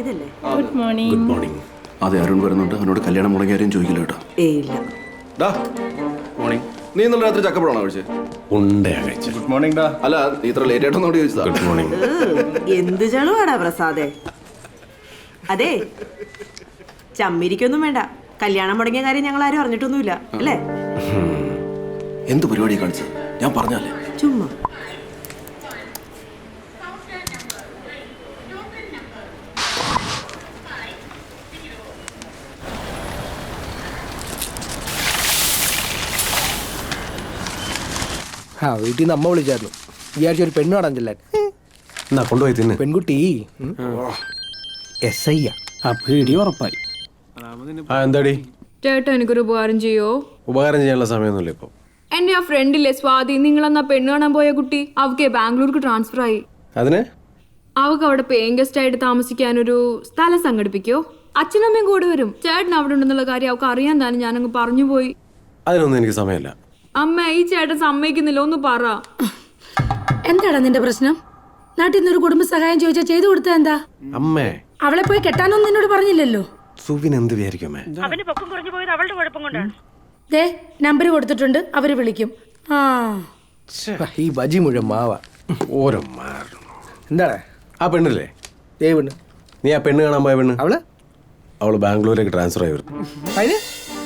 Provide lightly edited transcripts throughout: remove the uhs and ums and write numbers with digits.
ഇതല്ലേ? Good morning. Good morning. അതെ, അരുൺ വരുന്നുണ്ട്. അവനോട് കല്യാണം മുടങ്ങിയ കാര്യം ചോദിക്കില്ല കേട്ടോ. ഇല്ല. മോർണിംഗ്. നീ ഇന്നലെ രാത്രി ചക്കപ്പഴാണോ കഴിച്ചത്? ഉണ്ടയാ കഴിച്ചത്. ഗുഡ് മോർണിംഗ് ഡാ. അല്ല, നീ ഇത്ര ലേറ്റ് ആയിട്ടൊന്നും ചോദിച്ചതാ. Good morning. എന്ത് ചളുവാടാ പ്രസാദേ. അതെ, ചമ്മിരിക്കൊന്നും വേണ്ട. കല്യാണം മുടങ്ങിയ കാര്യം ഞങ്ങൾ ആരും അറിഞ്ഞിട്ടൊന്നുമില്ല അല്ലേ? എന്ത് പരിപാടി കാണിച്ചത്? ഞാൻ പറഞ്ഞല്ലേ. ചുമ്മാ. വീട്ടിൽ നിന്ന് അമ്മ വിളിച്ചായിരുന്നു. വിചാരിച്ച ഒരു പെണ്ണ് കാണാൻ ചെല്ലാൻ. എന്നാ കൊണ്ടുപോയി തിന്ന്. പെൺകുട്ടി SI ആ പേടി ഉറപ്പായി. എന്താടി ചേട്ടാ എനിക്കൊരു ഉപകാരം ചെയ്യോ? ഉപകാരം ചെയ്യാനുള്ള സമയമൊന്നുമില്ല ഇപ്പൊ. എന്റെ ആ ഫ്രണ്ടില്ലേ സ്വാതി, നിങ്ങളെന്നാ പെണ്ണ് കാണാൻ പോയ കുട്ടി, അവക്ക് ബാംഗ്ലൂർക്ക് ട്രാൻസ്ഫർ ആയി. അതിന് അവക്ക് അവിടെ പേയിങ് ഗസ്റ്റ് ആയിട്ട് താമസിക്കാനൊരു സ്ഥലം സംഘടിപ്പിക്കോ? അച്ഛനമ്മയും കൂടെ വരും. ചേട്ടൻ അവിടെ ഉണ്ടെന്നുള്ള കാര്യം അവക്ക് അറിയാൻ തന്നെ ഞാനങ്ങ് പറഞ്ഞു പോയി. അതിനൊന്നും എനിക്ക് സമയമില്ല. അമ്മ, ഈ ചേട്ടൻ സമ്മതിക്കുന്നില്ല, ഒന്ന് പറ. എന്താടാ നിന്റെ പ്രശ്നം? നാട്ടിൽ നിന്നൊരു കുടുംബ സഹായം ചോദിച്ചാൽ ചെയ്തു കൊടുത്താ എന്താ? അമ്മേ, അവളെ പോയി കെട്ടാനൊന്നും നിന്നോട് പറഞ്ഞില്ലല്ലോ. സുവിൻ എന്ത് വിചാരിക്കും അമ്മേ? ദേ നമ്പർ കൊടുത്തിട്ടുണ്ട്, അവര് വിളിക്കും. ആ ഈ ബജി മുഴുവൻ മാവ. ഓരോ മാറും. എന്താണ് ആ പെണ്ണില്ലേ, ഏ പെണ്ണ്? നീ ആ പെണ്ണ് കാണാൻ പോയ പെണ്ണ്, അവള് ബാംഗ്ലൂരിലേക്ക് ട്രാൻസ്ഫർ ആയി വരുന്നു. അതിന്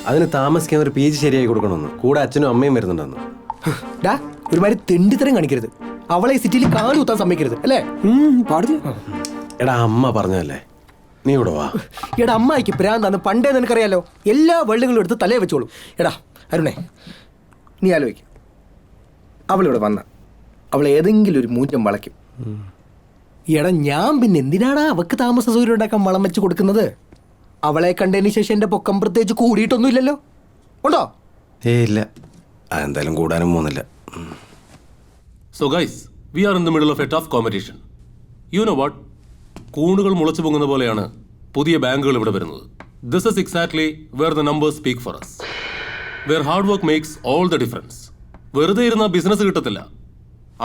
അതിന് താമസിക്കാൻ ഒരു PG ശരിയായി കൊടുക്കണമെന്ന്. കൂടെ അച്ഛനും അമ്മയും വരുന്നുണ്ടെന്ന്. ഡാ, ഒരുമാതിരി തെണ്ടിത്തരം കാണിക്കരുത്. അവളെ ഈ സിറ്റിയിൽ കാല് കുത്താൻ സമ്മതിക്കരുത് അല്ലേ? പാടില്ല. എടാ, അമ്മ പറഞ്ഞല്ലേ, നീ ഇവിടെ വാ. എടാ, അമ്മായിക്ക് പ്രാന്താന്ന് പണ്ടേ നിനക്കറിയാലോ. എല്ലാ വെള്ളുകളും എടുത്ത് തലയെ വെച്ചോളും. എടാ അരുണേ, നീ ആലോചിക്കും. അവളിവിടെ വന്ന അവൾ ഏതെങ്കിലും ഒരു മൂറ്റം വളയ്ക്കും. എടാ, ഞാൻ പിന്നെ എന്തിനാടാ അവക്ക് താമസ സൗകര്യം ഉണ്ടാക്കാൻ വളം വെച്ച് കൊടുക്കുന്നത്? അവളെ കണ്ടതിന് ശേഷം എൻ്റെ പൊക്കം പ്രത്യേകിച്ച് കൂടിയിട്ടൊന്നും ഇല്ലല്ലോ. ഉണ്ടോ? ഇല്ല, അതെന്തായാലും കൂടാനും പോകുന്നില്ല. So guys, we are in the middle of a tough competition. You know what? കൂണുകൾ മുളച്ചു പൊങ്ങുന്ന പോലെയാണ് പുതിയ ബാങ്കുകൾ ഇവിടെ വരുന്നത്. This is exactly where the numbers speak for us. Where hard work makes all the difference. വെറുതെ ഇരുന്ന ബിസിനസ് കിട്ടത്തില്ല.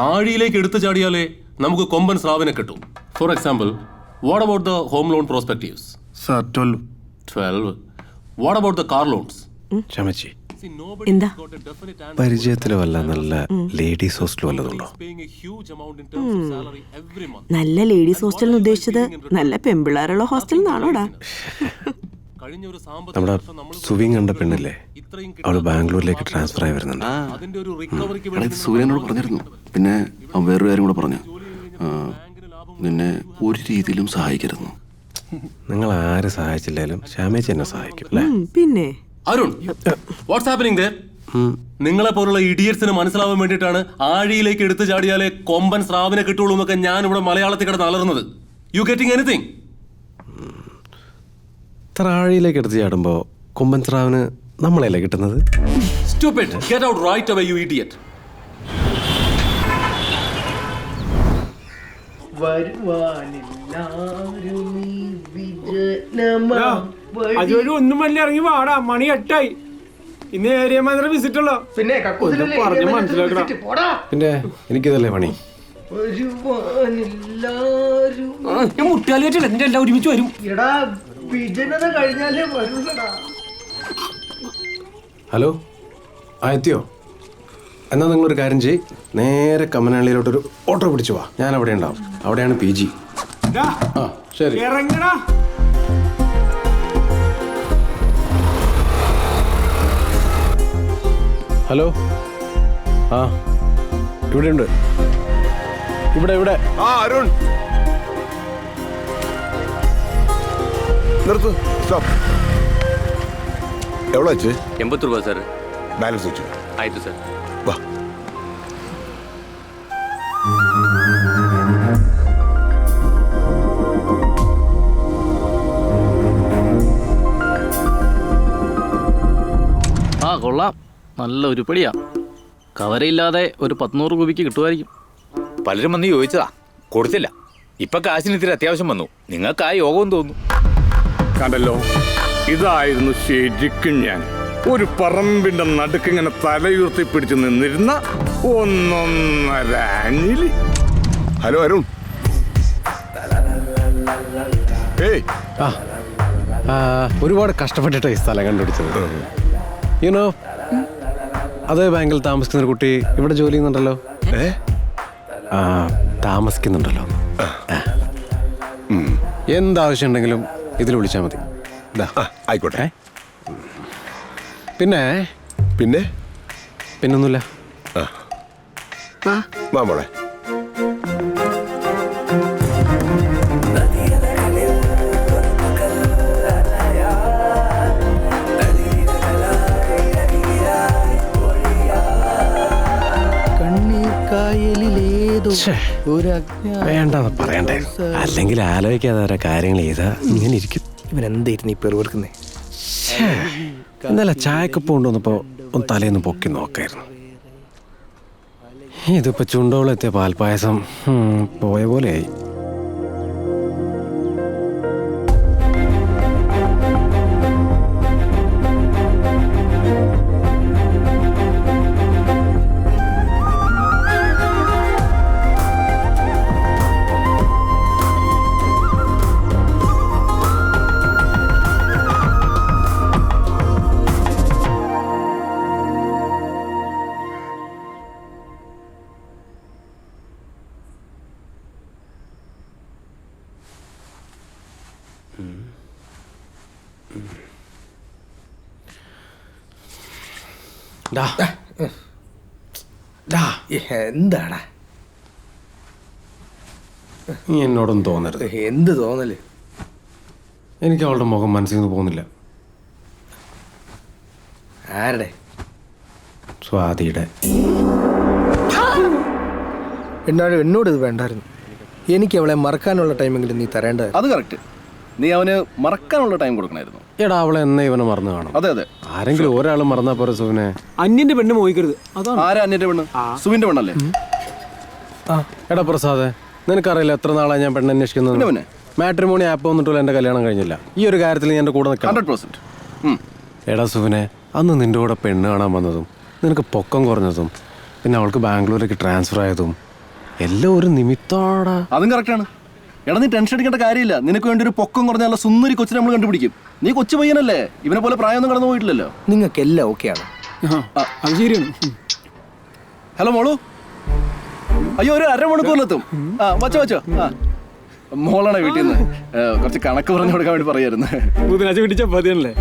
ആഴിയിലേക്ക് എടുത്തു ചാടിയാലേ നമുക്ക് കൊമ്പൻ സ്രാവിനെ കിട്ടും. For example, what about the home loan prospectives? Sir 12. What about the car loans? ചമച്ചി, എന്താ? പരിചയത്തിൽ വല്ല നല്ല ലേഡീസ് ഹോസ്റ്റൽ വല്ലതുണ്ടോ? നല്ല ലേഡീസ് ഹോസ്റ്റൽ ഉദ്ദേശിച്ചത് നല്ല പെമ്പിള്ളാരുള്ള ഹോസ്റ്റൽ എന്നാണോടാ? നമ്മുടെ സുവിൻ കണ്ട പെണ്ണില്ലേ, അവള് ബാംഗ്ലൂരിലേക്ക് ട്രാൻസ്ഫർ ആയി വരുന്നുണ്ട്. സൂര്യനോട് പറഞ്ഞിരുന്നു. പിന്നെ അവൻ വേറൊരു കാര്യം കൂടെ പറഞ്ഞു, നിന്നെ ഒരു രീതിയിലും സഹായിക്കരുന്നു. നിങ്ങൾ ആരെ സഹായിച്ചില്ലേലും ശ്യാമേച്ചി എന്നെ സഹായിക്കും അല്ലേ? പിന്നെ അരുൺ, വാട്ട്സ് ഹാപ്പനിങ് ദേർ? നിങ്ങളെ പോലുള്ള ഇഡിയറ്റ്സിന് മനസ്സിലാവാൻ വേണ്ടിയിട്ടാണ് ആഴിയിലേക്ക് എടുത്തു ചാടിയാലേ കൊമ്പൻ സ്രാവിനെ കിട്ടുള്ളൂ എന്നൊക്കെ ഞാൻ ഇവിടെ മലയാളത്തിൽ കിടന്ന് അലറുന്നത്. You getting anything? ഇത്ര ആഴിയിലേക്ക് എടുത്ത് ചാടുമ്പോ കൊമ്പൻ സ്രാവിന് നമ്മളെയല്ലേ കിട്ടുന്നത്? Stupid! Get out right away, you idiot! അതുവഴി ഒന്നും വല്ല ഇറങ്ങി വാടാ, മണി 8 ഇന്ന് ഏരിയ മാത്രം വിസിറ്റ് ഉള്ളോ. പിന്നെ പറഞ്ഞ് മനസ്സിലാക്കടാ. പിന്നെ എനിക്കിതല്ലേ പണി. മുട്ടാലി വെച്ചില്ല, എന്റെ എല്ലാം ഒരുമിച്ച് വരും. ഹലോ, എത്തിയോ? എന്നാ നിങ്ങളൊരു കാര്യം ചെയ്യ്, നേരെ കമ്മനഹള്ളിയിലോട്ടൊരു ഓട്ടോ പിടിച്ചു വാ. ഞാൻ അവിടെ ഉണ്ടാവും. അവിടെയാണ് PG. ആ ശരി, ഇറങ്ങടാ. ഹലോ, ആ ഇവിടെ ഉണ്ട്. ഇവിടെ അരുൺ, നിർത്ത്, സ്റ്റോപ്പ്. എവിടെ വെച്ച്? 80 രൂപ സാർ. ബാലൻസ് വെച്ചു. ആയിട്ട് സാർ. വാ. ആ കൊള്ളാം, നല്ല ഉരുപ്പടിയാ. കവരയില്ലാതെ ഒരു 100 രൂപയ്ക്ക് കിട്ടുമായിരിക്കും. പലരും വന്ന് ചോദിച്ചതാ, കൊടുത്തില്ല. ഇപ്പൊ കാശിന് ഇത്തിരി അത്യാവശ്യം വന്നു. നിങ്ങൾക്ക് ആ യോഗം തോന്നുന്നു. കണ്ടല്ലോ, ഇതായിരുന്നു ശരിക്കും ഞാൻ. ഒരു പറമ്പിന്റെ നടുക്കിങ്ങനെ തലയുർത്തി പിടിച്ച് നിന്നിരുന്ന ഒന്നൊന്നര അഞ്ഞിലി. ഹലോ അരുൺ, ഒരുപാട് കഷ്ടപ്പെട്ടിട്ട് ഈ സ്ഥലം കണ്ടുപിടിച്ചത്. യുനോ അതേ ബാങ്കിൽ താമസിക്കുന്ന ഒരു കുട്ടി ഇവിടെ ജോലി ചെയ്യുന്നുണ്ടല്ലോ. താമസിക്കുന്നുണ്ടല്ലോ. എന്താവശ്യം ഉണ്ടെങ്കിലും ഇതിൽ വിളിച്ചാൽ മതി. ആയിക്കോട്ടെ. പിന്നെ പിന്നെ പിന്നൊന്നുമില്ല. വാ മോളെ. വേണ്ടെന്ന് പറയണ്ടേ, അല്ലെങ്കിൽ ആലോചിക്കാതെ ഓരോ കാര്യങ്ങൾ ചെയ്താ ഇങ്ങനെ ഇരിക്കും. ഇവനെന്തായിരുന്നു ഈ പെറുവർക്കുന്നേ? ഇന്നലെ ചായക്കപ്പ് കൊണ്ടുവന്നപ്പോ ഒന്ന് തലേന്ന് പൊക്കി നോക്കായിരുന്നു. ഇതിപ്പോ ചുണ്ടോളെത്തിയ പാൽപ്പായസം പോയ പോലെയായി. എന്താടാ നീ എന്നോടൊന്നും തോന്നരുത്. എന്ത് തോന്നല്? എനിക്ക് അവളുടെ മുഖം മനസ്സിൽ നിന്ന് പോകുന്നില്ല. ആരുടെ? സ്വാതിയുടെ. എന്നോട് ഇത് വേണ്ടായിരുന്നു. എനിക്ക് അവളെ മറക്കാനുള്ള ടൈമെങ്കിലും നീ തരേണ്ടത്. അത് കറക്റ്റ്. നീ അവന് മറക്കാനുള്ള ടൈം കൊടുക്കണമായിരുന്നു. എടാ അവളെ എന്നെ ഇവനെ മറന്നു കാണും. അതെ അതെ. ആരെങ്കിലും ഒരാൾ മറന്നാ പോരെ സുവിനെ. അന്യന്റെ പെണ്ണ് മോഹിക്കരുത്. അതാണ്. ആരാ അന്യന്റെ പെണ്ണ്? സുവിന്റെ പെണ്ണല്ലേ? എടാ പ്രസാദേ, നിനക്കറിയില്ല എത്ര നാളായി ഞാൻ പെണ്ണ് അന്വേഷിക്കുന്നത്. മാട്രിമോണി ആപ്പ് വന്നിട്ടുള്ള എൻ്റെ കല്യാണം കഴിഞ്ഞില്ല. ഈ ഒരു കാര്യത്തിൽ ഞാൻ എൻ്റെ കൂടെ നിൽക്കണം. 100%. എടാ സുവിനെ, അന്ന് നിന്റെ കൂടെ പെണ്ണ് കാണാൻ വന്നതും നിനക്ക് പൊക്കം കുറഞ്ഞതും പിന്നെ അവൾക്ക് ബാംഗ്ലൂരേക്ക് ട്രാൻസ്ഫർ ആയതും എല്ലാം ഒരു നിമിത്തോടാ. അതും കറക്റ്റാണ്. എടാ നീ ടെൻഷൻ അടിക്കേണ്ട കാര്യമില്ല. നിനക്ക് വേണ്ടി ഒരു പൊക്കം കുറഞ്ഞാൽ സുന്ദരി കൊച്ചിനെ നമ്മൾ കണ്ടുപിടിക്കും. നീ കൊച്ചു പയ്യനല്ലേ, ഇവനെ പോലെ പ്രായമൊന്നും കടന്നു പോയിട്ടില്ലല്ലോ. നിങ്ങൾക്ക് എല്ലാം ഓക്കെയാണ്. അത് ശരിയാണ്. ഹലോ മോളു. അയ്യോ, ഒരു അരമണിക്കൂറിലെത്തും. വച്ചോ. മോളാണ് വീട്ടിൽ നിന്ന് കുറച്ച് കണക്ക് പറഞ്ഞു കൊടുക്കാൻ വേണ്ടി പറയായിരുന്നു. ബുധനാഴ്ച വീട്ടിൽ ചപ്പാത്തിയാണല്ലേ?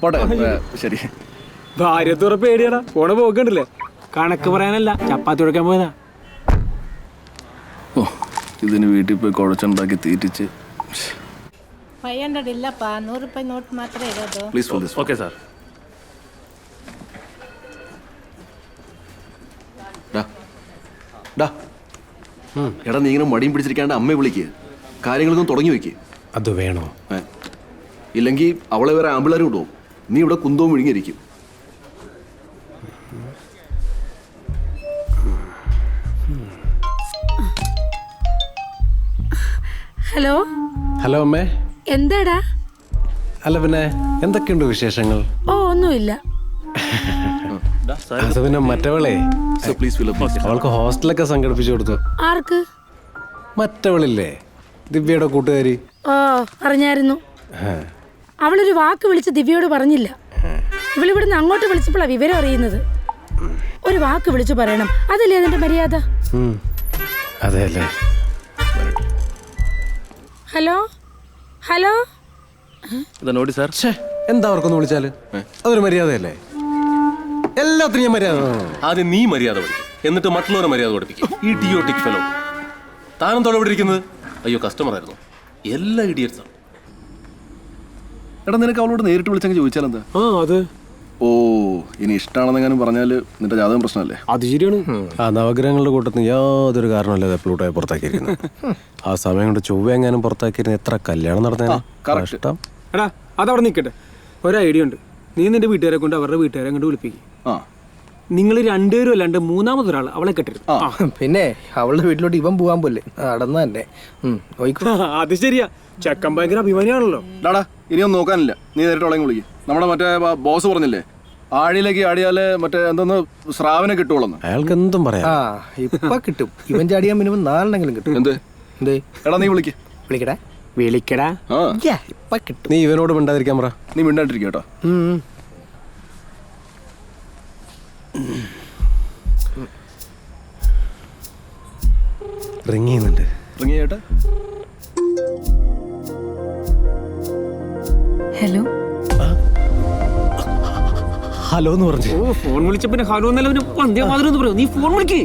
പോട്ടെ, ശരി. ഭാര്യത്തോറെ പേടിയാടാ. പോണ പോക്കണ്ടല്ലേ? കണക്ക് പറയാനല്ല, ചപ്പാത്തി കൊടുക്കാൻ പോയതാ. ഓ, ഇതിന് വീട്ടിൽ പോയി കുഴച്ചുണ്ടാക്കി തീറ്റിച്ച്. 500 ಇಲ್ಲಪ್ಪ, 100 ರೂಪಾಯಿ ನೋಟ್ ಮಾತ್ರ ಇರೋದು. Please for this. Okay sir. എടാ നീ ഇങ്ങനെ മടിയും പിടിച്ചിരിക്കാണ്ട് അമ്മയെ വിളിക്കുക. കാര്യങ്ങളൊന്നും തുടങ്ങി വെക്കുക. അത് വേണോ? ഇല്ലെങ്കിൽ അവളെ വേറെ ആമ്പിളാരും കൊണ്ടുപോകും. നീ ഇവിടെ കുന്തവും വിഴുങ്ങിയിരിക്കും. ഹലോ. ഹലോ അമ്മേ. എന്താടാ? അല്ല പിന്നെ എന്തൊക്കെയുണ്ട് വിശേഷങ്ങൾ? ഓ, ഒന്നുമില്ല. അത് പിന്നെ മറ്റവളെ അവൾക്ക് ഹോസ്റ്റലൊക്കെ സംഘടിപ്പിച്ചു കൊടുത്തു. ആർക്ക്? മറ്റവളില്ലേ, ദിവ്യയുടെ കൂട്ടുകാരി. ഓ, അറിഞ്ഞായിരുന്നു. അവളൊരു വാക്ക് വിളിച്ച് ദിവ്യയോട് പറഞ്ഞില്ല. ഇവളിവിടുന്ന് അങ്ങോട്ട് വിളിച്ചപ്പോഴാ വിവരം അറിയുന്നത്. ഒരു വാക്ക് വിളിച്ചു പറയണം, അതല്ലേ അതിന്റെ മര്യാദ. അതെ അല്ലേ? Hello hello. നോടി സാർ. എന്താ അവർക്കൊന്ന് വിളിച്ചാല് അതൊരു മര്യാദയല്ലേ? എല്ലാത്തിനും ഞാൻ മര്യാദ. ആദ്യം നീ മര്യാദ പഠിക്കും, എന്നിട്ട് മറ്റുള്ളവരെ മര്യാദ പഠിപ്പിക്കും. Idiotic fellow. താനും തൊടെ ഇരിക്കുന്നത്. അയ്യോ, കസ്റ്റമർ ആയിരുന്നു. എല്ലാ ഇഡിയറ്റ്സാണ്. എടാ നിനക്ക് അവളോട് നേരിട്ട് വിളിച്ചെങ്കിൽ ചോദിച്ചാലെന്താ? അത് ഓ, ഇനി ഇഷ്ടമാണെന്നെങ്ങാനും പറഞ്ഞാല് നിന്റെ ജാതകം പ്രശ്നമല്ലേ? അത് ശരിയാണ്. ആ നവഗ്രഹങ്ങളുടെ കൂട്ടത്തിൽ യാതൊരു കാരണമല്ലാതെ പ്ലൂട്ടോയെ പുറത്താക്കിയിരിക്കുന്നു. ആ സമയം കൊണ്ട് ചൊവ്വ എങ്ങാനും പുറത്താക്കിയിരുന്ന എത്ര കല്യാണം നടന്നേനെ. കഷ്ടം. എടാ അതവിടെ നിൽക്കട്ടെ. ഒരു ഐഡിയ ഉണ്ട്. നീ നിന്റെ വീട്ടുകാരെ കൊണ്ട് അവരുടെ വീട്ടുകാരെ കൊണ്ട് വിളിപ്പിക്കും. നിങ്ങൾ രണ്ടുപേരും അല്ലാണ്ട് മൂന്നാമതൊരാൾ അവളെ കെട്ടരുത്. പിന്നെ അവളുടെ വീട്ടിലോട്ട് ഇവൻ പോകാൻ പോലെ നടന്ന തന്നെ. അത് ശരിയാ. ചെക്കൻ ഭയങ്കര അഭിമാനിയാണല്ലോ. ഡാടാ ഇനിയൊന്നും നോക്കാനില്ല. നീ നേരിട്ട് അവളെ വിളിക്കും. നമ്മുടെ മറ്റേ ബോസ് പറഞ്ഞില്ലേ, ആഴിയിലേക്ക് ആടിയാല് മറ്റേ എന്തൊന്ന് സ്രാവിനെ കിട്ടുള്ളൂ. അയാൾക്ക് എന്തും പറയാം. ഇപ്പൊ കിട്ടും. ഇവൻ ചാടിയാൻ മിനിമം 4 കിട്ടും. എന്ത്? എടാ നീ വിളിക്ക്. വിളിക്കടാ വിളിക്കടാ. ഇപ്പൊ കിട്ടും. നീ ഇവനോട് മിണ്ടാതിരിക്കാൻ പറ. നീ മിണ്ടാണ്ടിരിക്കുക കേട്ടോ. റിങ് ചെയ്യുന്നുണ്ട്. റിങ് ചെയ്യട്ടെ. ഹലോ ഹലോ എന്ന് പറഞ്ഞു. ഓ ഫോൺ വിളിച്ചപ്പോ ഹലോ എന്നല്ല പന്തേ മാതിരി ഒന്ന് പറയൂ. നീ ഫോൺ വിളിക്കേ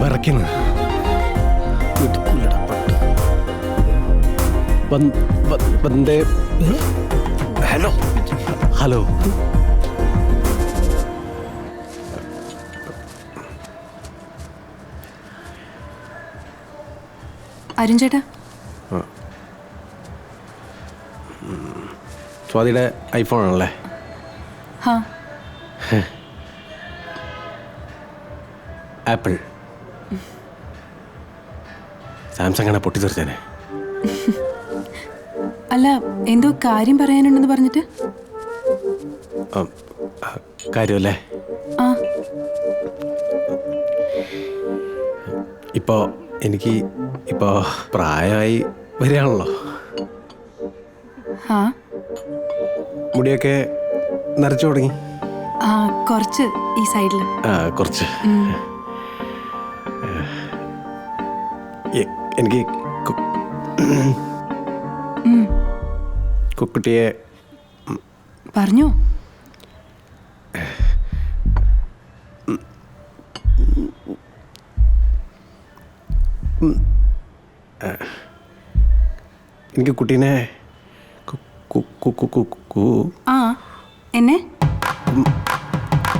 വിറയ്ക്കുന്നു. Hello hello. അരുൺ ചേട്ടാ, സ്വാതിയുടെ ഐഫോൺ ആണല്ലേ? ആപ്പിൾ. സാംസങ് ആണ് പൊട്ടിത്തെറിച്ചേനെ. അല്ല, എന്തോ കാര്യം പറയാനുണ്ടെന്ന് പറഞ്ഞിട്ട്. കാര്യമല്ലേ? എനിക്ക് ഇപ്പോ പ്രായമായി വരികയാണല്ലോ. മുടിയൊക്കെ നരച്ചു തുടങ്ങി. കുറച്ച് ഈ സൈഡിൽ. കുറച്ച്. എനിക്ക് കുട്ടിയെ പറഞ്ഞോ. എനിക്ക് കുട്ടീനെ എന്നെ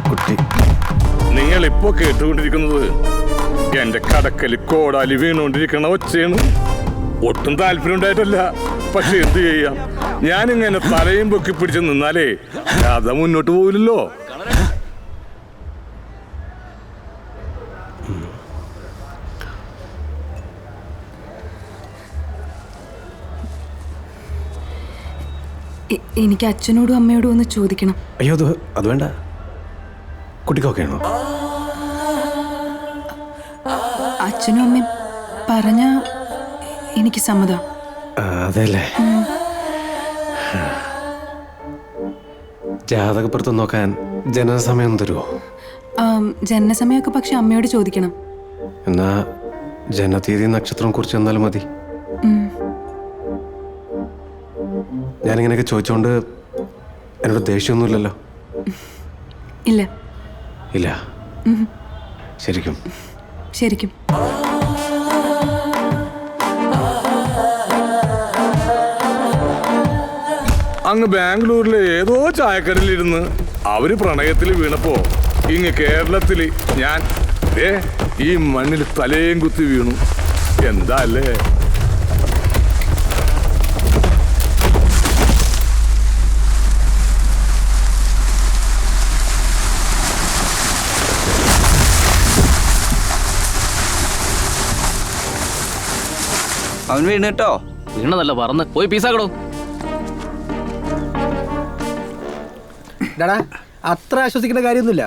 കുട്ടി. നിങ്ങൾ ഇപ്പോ കേട്ടുകൊണ്ടിരിക്കുന്നത് എന്റെ കടക്കല് കോടാലി വീണുകൊണ്ടിരിക്കണ ഒച്ചയാണ്. ഒട്ടും താല്പര്യം ഉണ്ടായിട്ടല്ല, പക്ഷെ എന്ത് ചെയ്യാം, ഞാനിങ്ങനെ തലയും പൊക്കി പിടിച്ച് നിന്നാലേ കഥ മുന്നോട്ട് പോകില്ലല്ലോ. എനിക്ക് അച്ഛനോടും അമ്മയോടും ഒന്ന് ചോദിക്കണം. അയ്യോ, അത് വേണ്ട. കുട്ടിക്കൊക്കെ ആണോ? അച്ഛനും അമ്മയും പറഞ്ഞ എനിക്ക് സമ്മതം. അതെല്ലേ? ജാതകപ്പുറത്ത് നോക്കാൻ ജനനസമയം തരുമോ? ജനനസമയമൊക്കെ പക്ഷെ അമ്മയോട് ചോദിക്കണം. എന്നാ ജനതീയതി നക്ഷത്രം കുറിച്ച് എന്നാലും മതി. ഞാനിങ്ങനെയൊക്കെ ചോദിച്ചോണ്ട് എന്നോട് ദേഷ്യമൊന്നുമില്ലല്ലോ? ഇല്ല. ഇല്ല? ശരിക്കും? ശരിക്കും. അങ്ങ് ബാംഗ്ലൂരിലെ ഏതോ ചായക്കടയിലിരുന്ന് അവര് പ്രണയത്തിൽ വീണപ്പോ ഇങ്ങ് കേരളത്തില് ഞാൻ ഈ മണ്ണിൽ തലയും കുത്തി വീണു. എന്താ അല്ലേ? അവൻ വീണ് കേട്ടോ. വീണതല്ല, പറന്ന് പോയി പീസാക്കടോ. അത്ര ആശ്വസിക്കേണ്ട കാര്യമൊന്നുമില്ല.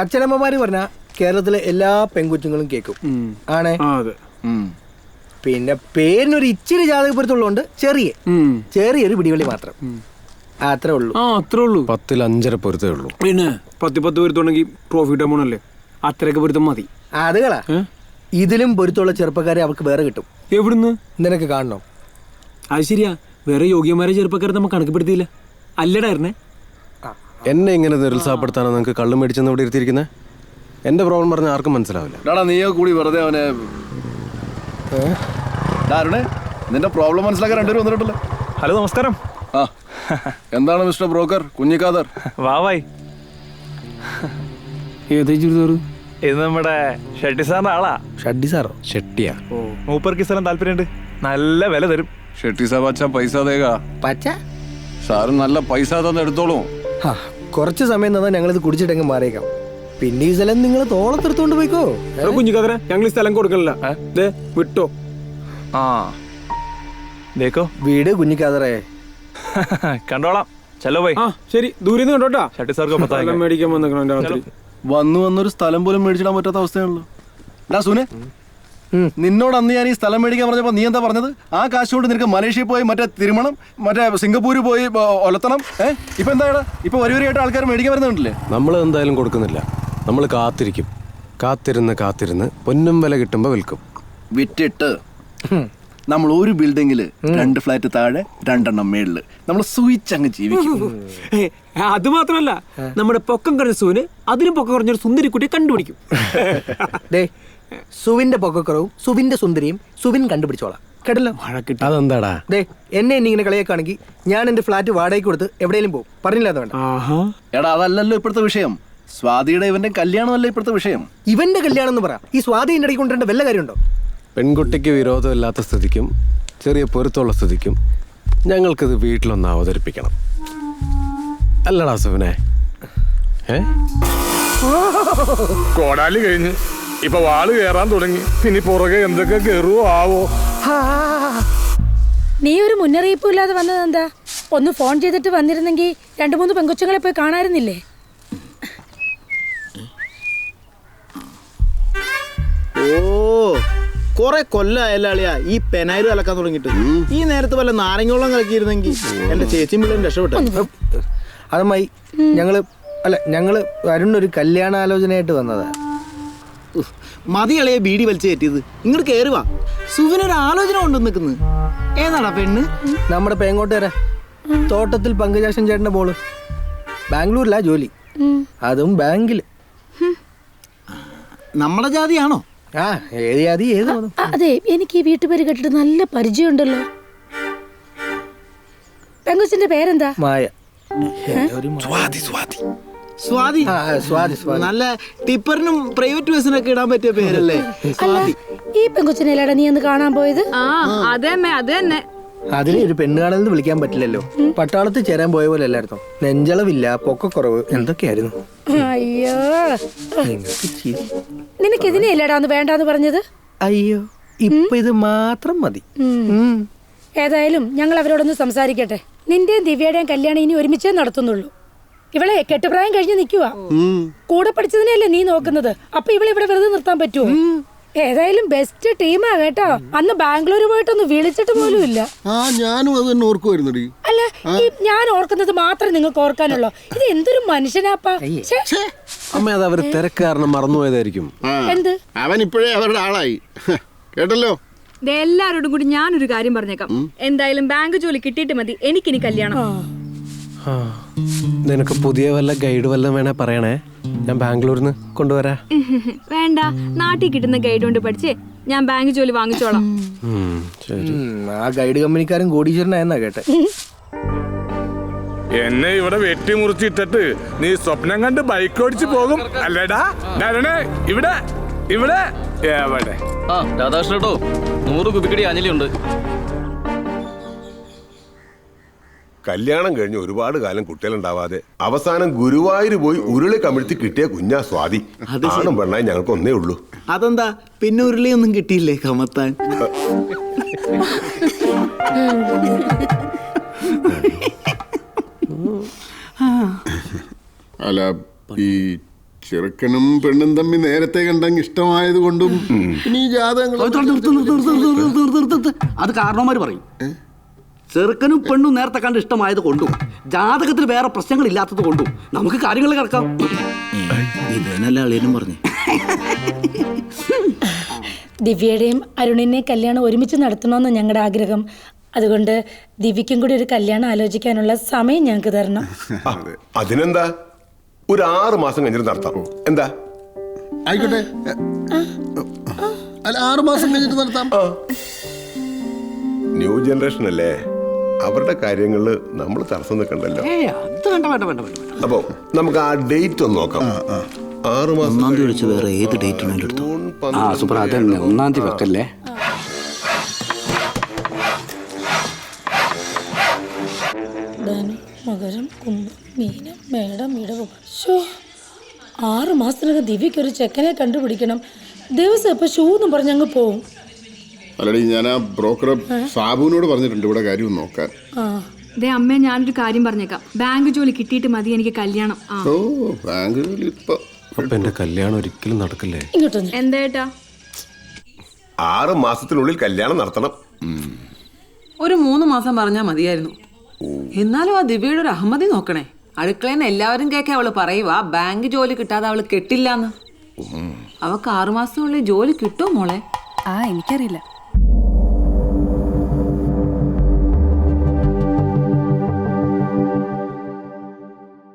അച്ഛനമ്മമാര് പറഞ്ഞ കേരളത്തിലെ എല്ലാ പെൺകുച്ചുങ്ങളും കേൾക്കും ആണേ. പിന്നെ പേരിനൊരു ഇച്ചിരി ജാതകപ്പുറത്തുള്ളതുകൊണ്ട് ചെറിയൊരു പിടിവള്ളി മാത്രം. അത്രേ ഉള്ളൂ. 10-ൽ 5.5 പൊരുത്തേ ഉള്ളൂ. പിന്നെ 10 പൊരുത്തുണ്ടെങ്കിൽ പ്രോഫിറ്റ് അമൗണ്ട് അത്രയൊക്കെ പൊരുത്തം മതി. അതുകളാ. ഇതിലും പൊരുത്തുള്ള ചെറുപ്പക്കാരെ അവർക്ക് വേറെ കിട്ടും. എവിടുന്ന്? നിനക്ക് കാണണോ? അത് ശരിയാ, വേറെ യോഗ്യന്മാരെ ചെറുപ്പക്കാരെ നമുക്ക് കണക്കുപ്പെടുത്തിയില്ല. അല്ലടായിരുന്നേ. എന്നെ ഇങ്ങനെ നിരുത്സാഹപ്പെടുത്താനാണ് നിങ്ങൾക്ക് കള്ളു മേടിച്ചെന്ന് ഇവിടെ ഇരുത്തിയിരിക്കുന്നത്? എന്റെ പ്രോബ്ലം പറഞ്ഞാൽ ആർക്കും മനസ്സിലാവില്ല. നീയോ കൂടി വെറുതെ അവനെ. നിന്റെ പ്രോബ്ലം മനസ്സിലാക്കാൻ രണ്ടുപേരും വന്നിട്ടുണ്ടല്ലോ. ഹലോ, നമസ്കാരം. എന്താണ് മിസ്റ്റർ ബ്രോക്കർ കുഞ്ഞിക്കാദർ? വാവായി. ഏതാ ചുരിദാറ്? ഇത് നമ്മുടെ ഷെട്ടി സാറിന്റെ ആളാ. ഷഡ്ഡി സാറോ? ഷെട്ടിയാ? മൂപ്പർക്ക് സ്ഥലം താല്പര്യമുണ്ട്, നല്ല വില തരും. ഷെട്ടി സാബ് അച്ഛാ പൈസ ദേഗാ. സാറ് നല്ല പൈസ തന്നെ എടുത്തോളൂ. കുറച്ച് സമയം തന്നാൽ ഞങ്ങളിത് കുടിച്ചിട്ടെങ്കിൽ മാറിയേക്കാം. പിന്നെ ഈ സ്ഥലം നിങ്ങൾ തോളത്തെടുത്തോണ്ട് പോയിക്കോ. കുഞ്ഞിക്കാതര, ഞങ്ങൾ ഈ സ്ഥലം കൊടുക്കണില്ല. വിട്ടോ. വീട് കുഞ്ഞിക്കാതറേ. കണ്ടോളാം. ചലോ പോയി. ശരി, ദൂരെ നിന്ന് കണ്ടോട്ടാ. ഷട്ടി സാർക്ക് മേടിക്കാൻ വന്നേക്കണം രാത്രി. വന്നൊരു സ്ഥലം പോലും മേടിച്ചിടാൻ പറ്റാത്ത അവസ്ഥയാണല്ലോ. സുനെ, നിന്നോട് അന്ന് ഞാൻ ഈ സ്ഥലം മേടിക്കാൻ പറഞ്ഞപ്പോ നീ എന്താ പറഞ്ഞത്? ആ കാശ് കൊണ്ട് നിനക്ക് മലേഷ്യയിൽ പോയി മറ്റേ തിരുമണം, മറ്റേ സിംഗപ്പൂര് പോയി ഒലത്തണം. ഇപ്പൊ എന്താ ഇപ്പൊ വരിവരിയായിട്ട് ആൾക്കാർ മേടിക്കാൻ വരുന്നുണ്ടല്ലേ? നമ്മൾ എന്തായാലും കൊടുക്കുന്നില്ല. നമ്മൾ കാത്തിരിക്കും. കാത്തിരുന്ന് പൊന്നും വില കിട്ടുമ്പോ വിൽക്കും. വിറ്റിട്ട് നമ്മൾ ഒരു ബിൽഡിങ്ങില് 2 ഫ്ലാറ്റ് താഴെ 2 മേളില് നമ്മൾ സുയിച്ചങ്ങ് ജീവിക്കും. അത് മാത്രമല്ല, നമ്മുടെ പൊക്കം കുറഞ്ഞ സൂന് അതിലും പൊക്കം കുറഞ്ഞൊരു സുന്ദരിക്കുട്ടിയെ കണ്ടുപിടിക്കും. സുവിന്റെ പൊക്കക്കുറവും സുവിന്റെ സുന്ദരിയും സുവിൻ കണ്ടുപിടിച്ചോളാം. കേട്ടല്ലോ? അതെന്താടാ? എന്നെ ഇങ്ങനെ കളിയാക്കാണെങ്കിൽ ഞാൻ എന്റെ ഫ്ലാറ്റ് വാടകയ്ക്ക് കൊടുത്ത് എവിടെയെങ്കിലും പോകും. പറഞ്ഞില്ല അത് വേണ്ട. എടാ അതല്ലല്ലോ ഇപ്പോഴത്തെ വിഷയം. സ്വാതിയുടെ ഇവന്റെ കല്യാണമല്ല ഇപ്പോഴത്തെ വിഷയം. ഇവന്റെ കല്യാണം എന്ന് പറ. ഈ സ്വാതി എന്റെ ഇടയ്ക്ക് കൊണ്ടുവരേണ്ട വല്ല കാര്യമുണ്ടോ? പെൺകുട്ടിക്ക് വിരോധമില്ലാത്ത സ്ഥിതിക്കും ചെറിയ പൊരുത്തമുള്ള സ്ഥിതിക്കും ഞങ്ങൾക്കിത് വീട്ടിലൊന്ന് അവതരിപ്പിക്കണം. അല്ലടാ സുവിനെ? കോടാലി കഴിഞ്ഞ് ഇപ്പൊ വാള് കയറാൻ തുടങ്ങി. ഇനി പുറകെ എന്തൊക്കെ കയറുവോ ആവോ. നീ ഒരു മുന്നറിയിപ്പും ഇല്ലാതെ വന്നത് എന്താ? ഒന്ന് ഫോൺ ചെയ്തിട്ട് വന്നിരുന്നെങ്കിൽ 2-3 പെങ്കൊച്ചുങ്ങളെ പോയി കാണാറുന്നില്ലേ? കൊറേ കൊല്ലായല്ലാളിയാ ഈ പെനായിര് കലക്കാൻ തുടങ്ങിട്ട്. ഈ നേരത്തെ വല്ല നാരങ്ങോളം കലക്കിയിരുന്നെങ്കിൽ എന്റെ ചേച്ചിയും പിള്ളേരും രക്ഷപ്പെട്ടു. അതുമായി ഞങ്ങള് അരുണൊരു കല്യാണാലോചനയായിട്ട് വന്നതാ. മതിയളയെ ബീഡി വലിച്ചു കയറ്റിയത്. ഇങ്ങോട്ട് കയറുവാ. സുവിനൊരു ആലോചന കൊണ്ടു നിൽക്കുന്നത്. ഏതാടാ പെണ്ണ്? നമ്മുടെ പേങ്ങോട്ടുകാരാ. തോട്ടത്തിൽ പങ്കജാക്ഷൻ ചേട്ടന്റെ മോള്. ബാംഗ്ലൂരിലാ ജോലി, അതും ബാങ്കില്. നമ്മുടെ ജാതിയാണോ? ആ, ഏത് ജാതി ഏത്? അതെ, എനിക്ക് ഈ വീട്ടുപേര് കേട്ടിട്ട് നല്ല പരിചയമുണ്ടല്ലോ. പെങ്കുച്ചിന്റെ പേരെന്താ? മായ. സ്വാതി. നല്ല ടിപ്പറിനും പ്രൈവറ്റ് ബസ്സിനൊക്കെ ഇടാൻ പറ്റിയ പേരല്ലേ സ്വാതി. ഈ പെങ്കുച്ചിനെല്ലാടാ നീ ഒന്ന് കാണാൻ പോയത്? അതന്നെ. അതിനെ ഒരു പെണ്ണുകാണെന്ന് വിളിക്കാൻ പറ്റില്ലല്ലോ. പട്ടാളത്തിൽ ചേരാൻ പോയ പോലെ അല്ലായിരുന്നോ? നെഞ്ചളവില്ല, പൊക്കക്കുറവ്, എന്തൊക്കെയായിരുന്നു. അയ്യോ, നിനക്ക് ഇതിനെയല്ലേടാന്ന് വേണ്ടാന്ന് പറഞ്ഞത്? അയ്യോ, ഇപ്പൊ ഇത് മാത്രം മതി. ഏതായാലും ഞങ്ങൾ അവരോടൊന്ന് സംസാരിക്കട്ടെ. നിന്റെയും ദിവ്യയുടെയും കല്യാണം ഇനി ഒരുമിച്ചേ നടത്തുന്നുള്ളൂ. ഇവളെ കെട്ടുപ്രായം കഴിഞ്ഞ് നിൽക്കുവാ. കൂടെ പഠിച്ചതിനെയല്ലേ നീ നോക്കുന്നത്. അപ്പൊ ഇവളെ ഇവിടെ വെറുതെ നിർത്താൻ പറ്റുമോ? ഏതായാലും ബെസ്റ്റ് ടീമാ കേട്ടോ. അന്ന് ബാംഗ്ലൂർ പോയിട്ടൊന്ന് വിളിച്ചിട്ട് പോലും ഇല്ല. ഞാനും അത് തന്നെ ഓർക്കുമായിരുന്നു. അല്ല, ഞാൻ ഓർക്കുന്നത് മാത്രമേ നിങ്ങൾക്ക് ഓർക്കാനുള്ളൂ. ഇത് എന്തൊരു മനുഷ്യനാപ്പാ. അമ്മ, അത് അവര് തിരക്ക് കാരണം മറന്നുപോയതായിരിക്കും. എന്ത്? അവൻ ഇപ്പോഴേ അവരുടെ ആളായി. കേട്ടല്ലോ? എല്ലാരോടും കൂടി ഞാനൊരു കാര്യം പറഞ്ഞേക്കാം. എന്തായാലും ബാങ്ക് ജോലി കിട്ടിയിട്ട് മതി എനിക്കിനി കല്യാണം. നിനക്ക് പുതിയ വല്ല ഗൈഡ് വല്ലതും വേണേ പറയണേ, ഞാൻ ബാംഗ്ലൂരിൽ നിന്ന് കൊണ്ടുവരാ. വേണ്ട, നാട്ടിൽ കിട്ടുന്ന ഗൈഡ് കൊണ്ട് പഠിച്ച് ഞാൻ ബാങ്ക് ജോലി വാങ്ങിച്ചോളാം. ആ ഗൈഡ് കമ്പനിക്കാരൻ കോടീശ്വരനായെന്നാ കേട്ടെ. എന്നെ ഇവിടെ വെട്ടിമുറിച്ചിട്ടിട്ട് നീ സ്വപ്നം കണ്ട് ബൈക്ക് ഓടിച്ചു പോകും അല്ലേടാ? ഇവിടെ ഇവിടെ എവിടെ? രാധാകൃഷ്ണട്ടോ, 100 കുബിക്കടി അഞ്ഞലിയുണ്ട്. കല്യാണം കഴിഞ്ഞ് ഒരുപാട് കാലം കുട്ടികളുണ്ടാവാതെ അവസാനം ഗുരുവായൂർ പോയി ഉരുളി കമിഴ്ത്തി കിട്ടിയ കുഞ്ഞാ സ്വാതി. ആണും പെണ്ണായി ഞങ്ങൾക്ക് ഒന്നേ ഉള്ളൂ. അതെന്താ പിന്നെ ഉരുളിയൊന്നും കിട്ടിയില്ലേ കമത്താൻ? അല്ല, ഈ ചെറുക്കനും പെണ്ണും തമ്മിൽ നേരത്തെ കണ്ടെങ്കിൽ ഇഷ്ടമായത് കൊണ്ടും ഇനി ജാതകങ്ങൾ അത് കാരണവന്മാര് പറയും. ചെറുക്കനും പെണ്ണും നേരത്തെ കണ്ട് ഇഷ്ടമായത് കൊണ്ടും ജാതകത്തിൽ വേറെ പ്രശ്നങ്ങൾ ഇല്ലാത്തത് കൊണ്ടും നമുക്ക് കാര്യങ്ങൾ കിടക്കാം. ഇതന്നെല്ലാം അളിയനും പറഞ്ഞു. ദിവ്യയുടെയും അരുണിനെ കല്യാണം ഒരുമിച്ച് നടത്തണമെന്ന് ഞങ്ങളുടെ ആഗ്രഹം. അതുകൊണ്ട് ദിവ്യക്കും കൂടി ഒരു കല്യാണം ആലോചിക്കാനുള്ള സമയം ഞങ്ങൾക്ക് തരണം. അതിനെന്താ, ഒരു 6 മാസം കഴിഞ്ഞിട്ട് നടത്താം. എന്താ? ആയിക്കോട്ടെ. അല്ല, 6 മാസം കഴിഞ്ഞിട്ട് നടത്താം. ന്യൂ ജനറേഷൻ അല്ലേ, അവരുടെ കാര്യങ്ങളില് നമ്മൾ തടസ്സം നിൽക്കണ്ടല്ലോ. അപ്പൊ നമുക്ക് ആ ഡേറ്റ് ഒന്ന് നോക്കാം. 6 മാസം 1-ാം തീയതി വെച്ച് വേറെ ഏത് ഡേറ്റ് വേണമെങ്കിലും എടുത്തു. സൂപ്പർ, അതന്നെ 1-ാം തീയതി വെക്കല്ലേ. മകരം, കുംഭം, മീനം, മേടം, ഇടവം. 6 മാസത്തിനകം ദിവ്യക്കൊരു ചെക്കനെ കണ്ടുപിടിക്കണം. ദിവസം ഇപ്പൊ ഷൂ എന്നും പറഞ്ഞ് അങ്ങ് പോവും. അല്ലടി, ഞാൻ ആ ബ്രോക്കർ സാബുവിനോട് പറഞ്ഞിട്ടുണ്ട് ഇവിടെ കാര്യം നോക്കാൻ. അമ്മേ, ഞാനൊരു കാര്യം പറഞ്ഞേക്കാം. ബാങ്ക് ജോലി കിട്ടിയിട്ട് മതി എനിക്ക് കല്യാണം. ഓ, ബാങ്ക് ജോലി ഇപ്പൊ എന്റെ കല്യാണം ഒരിക്കലും നടക്കില്ലേ? എന്തേട്ടാ? 6 മാസത്തിനുള്ളിൽ കല്യാണം നടത്തണം. ഒരു 3 മാസം പറഞ്ഞാൽ മതിയായിരുന്നു. എന്നാലും ആ ദിവ്യയുടെ ഒരു അഹമ്മതി നോക്കണേ. അടുക്കളയിൽ എല്ലാവരും കേൾക്കാൻ അവള് പറയുക ബാങ്ക് ജോലി കിട്ടാതെ അവള് കെട്ടില്ലാന്ന്. അവക്ക് 6 മാസത്തിനുള്ളിൽ ജോലി കിട്ടുമോ മോളെ? എനിക്കറിയില്ല.